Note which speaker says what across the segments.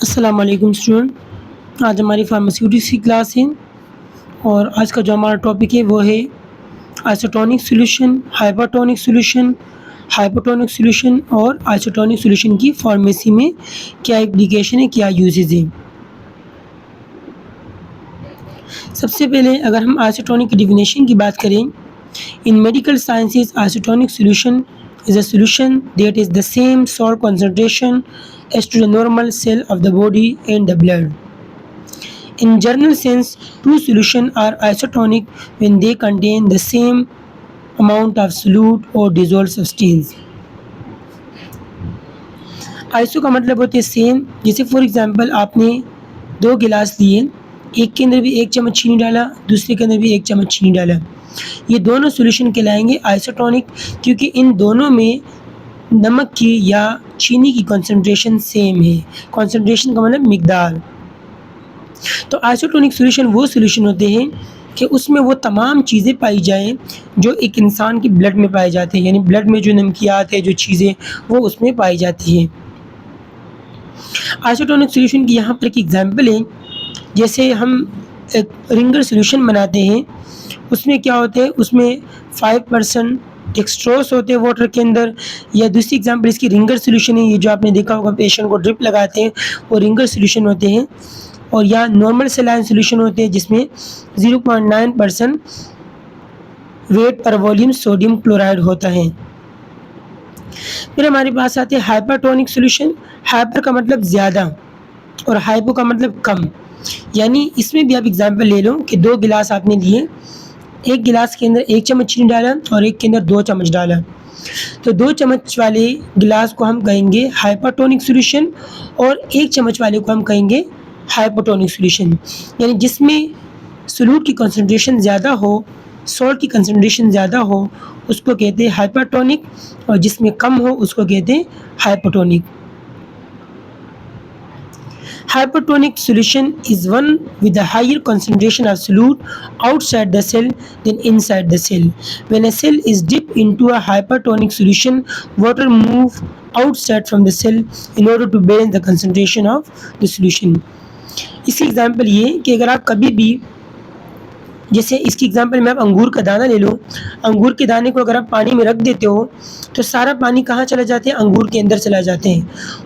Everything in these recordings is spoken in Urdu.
Speaker 1: السلام علیکم اسٹوڈنٹ، آج ہماری فارماسیوٹکس کی کلاس ہے اور آج کا جو ہمارا ٹاپک ہے وہ ہے آئسوٹونک سولوشن، ہائپرٹونک سولوشن، ہائپوٹونک سولوشن اور آئسوٹونک سولوشن کی فارمیسی میں کیا اپلیکیشن ہے، کیا یوزز ہیں۔ سب سے پہلے اگر ہم آئسوٹونک کی ڈیفینیشن کی بات کریں، in medical sciences isotonic solution is a solution that is the same salt concentration as to the normal cell of the body and the blood. In general sense, two solutions are isotonic when they contain the same amount of solute or dissolved substance. آئسو کا مطلب ہوتا ہے سیم، جیسے فار ایگزامپل آپ نے 2 گلاس لیے، ایک کے اندر بھی 1 چمچ چینی ڈالا، دوسرے کے اندر بھی 1 چمچ چینی ڈالا، یہ دونوں سولوشن کہلائیں گے آئسوٹونک، کیونکہ ان دونوں میں نمک کی یا چینی کی کنسنٹریشن سیم ہے۔ کنسنٹریشن کا مطلب مقدار۔ تو آئسوٹونک سولوشن وہ سولوشن ہوتے ہیں کہ اس میں وہ تمام چیزیں پائی جائیں جو ایک انسان کی بلڈ میں پائے جاتے ہیں، یعنی بلڈ میں جو نمکیات ہے، جو چیزیں وہ اس میں پائی جاتی ہیں۔ آئسوٹونک سولوشن کی یہاں پر ایک ایگزامپل ہے، جیسے ہم ایک رنگر سولوشن بناتے ہیں، اس میں کیا ہوتے ہیں، اس میں 5% ڈیکسٹروز ہوتے ہیں واٹر کے اندر، یا دوسری ایگزامپل اس کی رنگر سولوشن ہے، یہ جو آپ نے دیکھا ہوگا پیشنٹ کو ڈرپ لگاتے ہیں وہ رنگر سولوشن ہوتے ہیں، اور یا نارمل سیلائن سولوشن ہوتے ہیں جس میں 0.9% ویٹ پر والیوم سوڈیم کلورائڈ ہوتا ہے۔ پھر ہمارے پاس آتے ہیں ہائپرٹونک سولوشن۔ ہائپر کا مطلب زیادہ اور ہائپو کا مطلب کم، یعنی اس میں بھی آپ ایگزامپل لے لو کہ 2 گلاس آپ نے لیے، ایک گلاس کے اندر 1 چمچ چینی ڈالا اور ایک کے اندر 2 چمچ ڈالا، تو 2 چمچ والے گلاس کو ہم کہیں گے ہائپرٹونک سولوشن اور 1 چمچ والے کو ہم کہیں گے ہائپوٹونک سولوشن، یعنی جس میں سولوٹ کی کنسنٹریشن زیادہ ہو، سالٹ کی کنسنٹریشن زیادہ ہو اس کو کہتے ہیں ہائپرٹونک، اور جس میں کم ہو اس کو کہتے ہیں ہائپوٹونک۔ Hypertonic solution is one with a higher concentration of solute outside the cell than inside the cell. When a cell is dipped into a hypertonic solution, water moves outside from the cell in order to balance the concentration of the solution. اس کی ایگزامپل یہ کہ اگر آپ کبھی بھی، جیسے اس کی ایگزامپل میں آپ انگور کا دانہ لے لو، انگور کے دانے کو اگر آپ پانی میں رکھ دیتے ہو تو سارا پانی کہاں چلا جاتے ہیں، انگور کے اندر چلا جاتے ہیں۔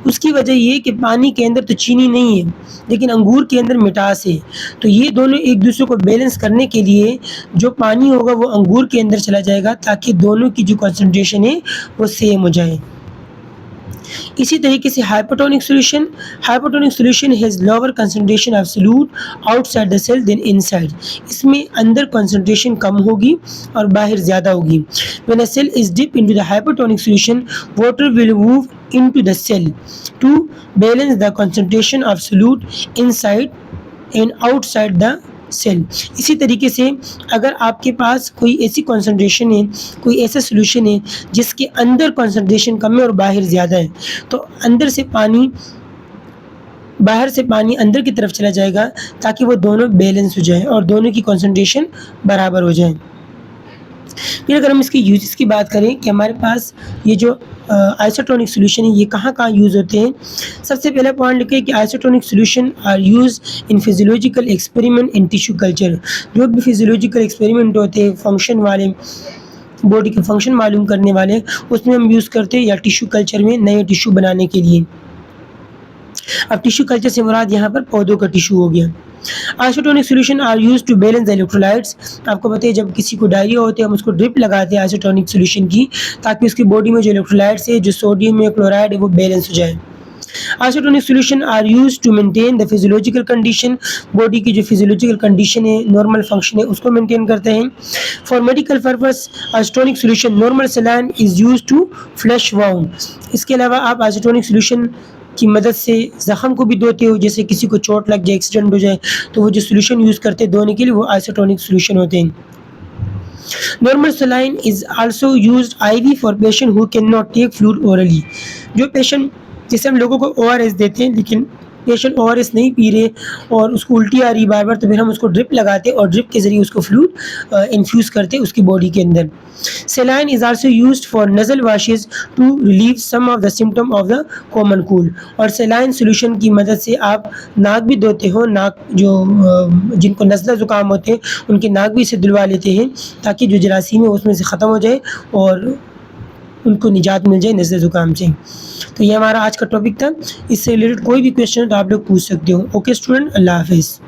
Speaker 1: اس کی وجہ یہ کہ پانی کے اندر تو چینی نہیں ہے لیکن انگور کے اندر مٹاس ہے، تو یہ دونوں ایک دوسرے کو بیلنس کرنے کے لیے جو پانی ہوگا وہ انگور کے اندر چلا جائے گا تاکہ دونوں کی جو کنسنٹریشن ہے وہ سیم ہو جائے۔ اسی طریقے سے hypotonic solution has lower concentration of solute outside the cell than inside, اس میں اندر کنسنٹریشن کم ہوگی اور باہر زیادہ ہوگی۔ when a cell is dipped into the hypertonic solution, water will move into the cell to balance the concentration of solute inside and outside the cell. اسی طریقے سے اگر آپ کے پاس کوئی ایسی کنسنٹریشن ہے، کوئی ایسا سولوشن ہے جس کے اندر کنسنٹریشن کم ہے اور باہر زیادہ ہے، تو اندر سے پانی، باہر سے پانی اندر کی طرف چلا جائے گا تاکہ وہ دونوں بیلنس ہو جائیں اور دونوں کی کنسنٹریشن برابر ہو جائیں۔ پھر اگر ہم اس کی یوزز کی بات کریں کہ ہمارے پاس یہ جو آئسوٹونک سولوشن ہے یہ کہاں کہاں یوز ہوتے ہیں، سب سے پہلا پوائنٹ لکھیں کہ isotonic solution are used in physiological experiment in tissue culture. جو بھی فزیولوجیکل ایکسپیریمنٹ ہوتے ہیں فنکشن والے، باڈی کے فنکشن معلوم کرنے والے، اس میں ہم یوز کرتے ہیں، یا ٹیشو کلچر میں نئے ٹیشو بنانے کے لیے۔ اب ٹیشو کلچر سے مراد یہاں پر پودوں کا ٹیشو ہو گیا۔ Isotonic solution are use to balance the electrolytes. آپ کو پتہ ہے جب کسی کو ڈائریا ہوتے ہیں ہم اس کو ڈرپ لگاتے ہیں آئسوٹونک سولوشن کی تاکہ اس کی باڈی میں جو الیکٹرولائٹس ہے، جو سوڈیم ہے، کلورائڈ ہے، وہ بیلنس ہو جائے۔ Isotonic solution are use to maintain the physiological condition, body کی جو فزیولوجیکل کنڈیشن ہے، نارمل فنکشن ہے، اس کو مینٹین کرتے ہیں۔ For medical purpose isotonic solution normal saline is use to flush wound. اس کے علاوہ آپ آئسوٹونک سولوشن کی مدد سے زخم کو بھی دھوتے ہو، جیسے کسی کو چوٹ لگ جائے، ایکسیڈنٹ ہو جائے تو وہ جو سولوشن یوز کرتے ہیں دھونے کے لیے وہ آئسوٹونک سولوشن ہوتے ہیں۔ Normal saline is also used I V for patient who can not take fluid orally. جو پیشنٹ، جیسے ہم لوگوں کو او آر ایس دیتے ہیں لیکن پیشنٹ او آر ایس نہیں پی رہے اور اس کو الٹی آ رہی بار بار، تو پھر ہم اس کو ڈرپ لگاتے اور ڈرپ کے ذریعے اس کو فلوئڈ انفیوز کرتے اس کی باڈی کے اندر. Saline is also used for nasal washes to relieve some of the symptom of the common cold. اور saline solution کی مدد سے آپ ناک بھی دھوتے ہو، ناک جو جن کو نزلہ زکام ہوتے ہیں ان کے ناک بھی اسے دلوا لیتے ہیں تاکہ جو جراثیم ہے اس میں سے ختم ہو جائے اور ان کو نجات مل جائے نزلہ زکام سے. تو یہ ہمارا آج کا ٹاپک تھا. اس سے ریلیٹڈ کوئی بھی کویشچن تو آپ لوگ پوچھ سکتے ہو. اوکے اسٹوڈنٹ، اللہ حافظ.